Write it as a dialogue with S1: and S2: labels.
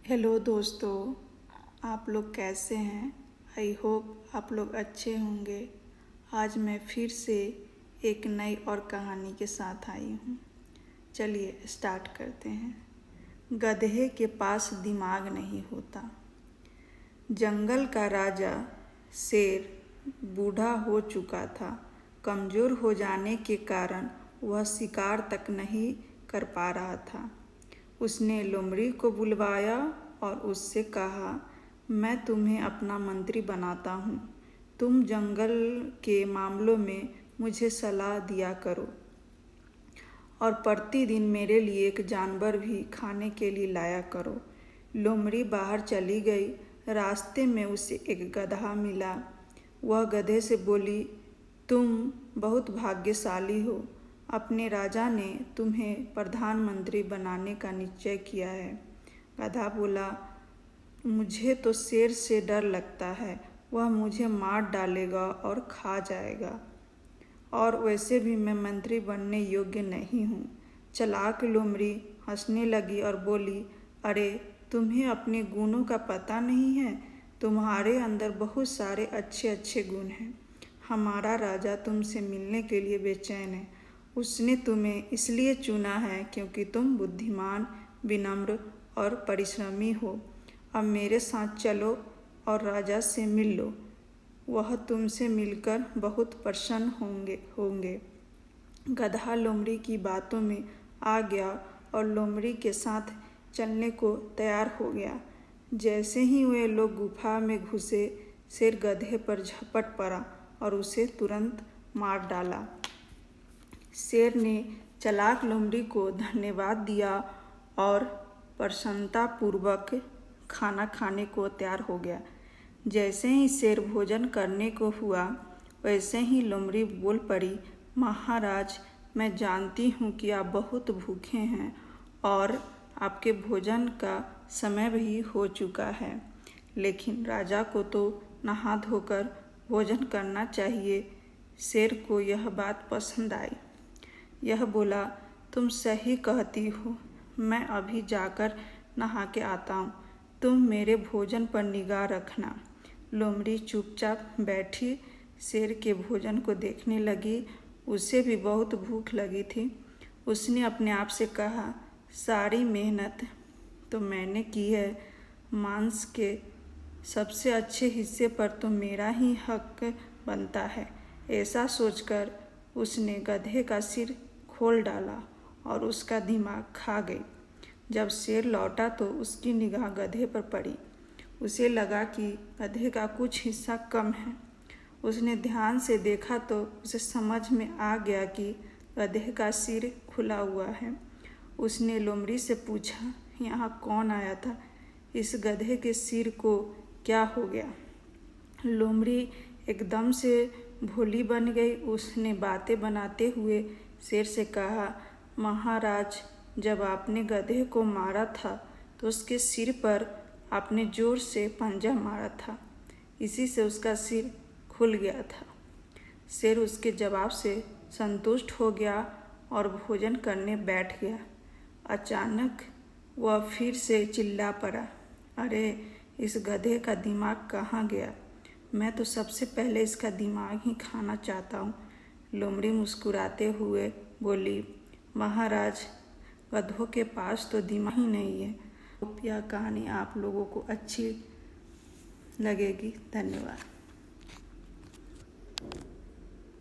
S1: Hello दोस्तों, आप लोग कैसे हैं? आई होप आप लोग अच्छे होंगे। आज मैं फिर से एक नई और कहानी के साथ आई हूँ। चलिए स्टार्ट करते हैं। गधे के पास दिमाग नहीं होता। जंगल का राजा शेर बूढ़ा हो चुका था। कमज़ोर हो जाने के कारण वह शिकार तक नहीं कर पा रहा था। उसने लोमड़ी को बुलवाया और उससे कहा, मैं तुम्हें अपना मंत्री बनाता हूँ। तुम जंगल के मामलों में मुझे सलाह दिया करो और प्रतिदिन मेरे लिए एक जानवर भी खाने के लिए लाया करो। लोमड़ी बाहर चली गई। रास्ते में उसे एक गधा मिला। वह गधे से बोली, तुम बहुत भाग्यशाली हो। अपने राजा ने तुम्हें प्रधानमंत्री बनाने का निश्चय किया है। गधा बोला, मुझे तो शेर से डर लगता है। वह मुझे मार डालेगा और खा जाएगा, और वैसे भी मैं मंत्री बनने योग्य नहीं हूँ। चालाक लोमड़ी हंसने लगी और बोली, अरे तुम्हें अपने गुणों का पता नहीं है। तुम्हारे अंदर बहुत सारे अच्छे अच्छे गुण हैं। हमारा राजा तुमसे मिलने के लिए बेचैन है। उसने तुम्हें इसलिए चुना है क्योंकि तुम बुद्धिमान, विनम्र और परिश्रमी हो। अब मेरे साथ चलो और राजा से मिल लो। वह तुमसे मिलकर बहुत प्रसन्न होंगे। गधा लोमड़ी की बातों में आ गया और लोमड़ी के साथ चलने को तैयार हो गया। जैसे ही वे लोग गुफा में घुसे, शेर गधे पर झपट पड़ा और उसे तुरंत मार डाला। शेर ने चालाक लोमड़ी को धन्यवाद दिया और प्रसन्नतापूर्वक खाना खाने को तैयार हो गया। जैसे ही शेर भोजन करने को हुआ, वैसे ही लोमड़ी बोल पड़ी, महाराज, मैं जानती हूँ कि आप बहुत भूखे हैं और आपके भोजन का समय भी हो चुका है, लेकिन राजा को तो नहा धोकर भोजन करना चाहिए। शेर को यह बात पसंद आई। यह बोला, तुम सही कहती हो। मैं अभी जाकर नहा के आता हूँ। तुम मेरे भोजन पर निगाह रखना। लोमड़ी चुपचाप बैठी शेर के भोजन को देखने लगी। उसे भी बहुत भूख लगी थी। उसने अपने आप से कहा, सारी मेहनत तो मैंने की है। मांस के सबसे अच्छे हिस्से पर तो मेरा ही हक बनता है। ऐसा सोचकर उसने गधे का सिर खोल डाला और उसका दिमाग खा गई। जब शेर लौटा तो उसकी निगाह गधे पर पड़ी। उसे लगा कि गधे का कुछ हिस्सा कम है। उसने ध्यान से देखा तो उसे समझ में आ गया कि गधे का सिर खुला हुआ है। उसने लोमड़ी से पूछा, यहाँ कौन आया था? इस गधे के सिर को क्या हो गया? लोमड़ी एकदम से भोली बन गई। उसने बातें बनाते हुए शेर से कहा, महाराज, जब आपने गधे को मारा था तो उसके सिर पर आपने जोर से पंजा मारा था। इसी से उसका सिर खुल गया था। शेर उसके जवाब से संतुष्ट हो गया और भोजन करने बैठ गया। अचानक वह फिर से चिल्ला पड़ा, अरे इस गधे का दिमाग कहाँ गया? मैं तो सबसे पहले इसका दिमाग ही खाना चाहता हूँ। लोमड़ी मुस्कुराते हुए बोली, महाराज, गधों के पास तो दिमाग ही नहीं है। यह कहानी आप लोगों को अच्छी लगेगी। धन्यवाद।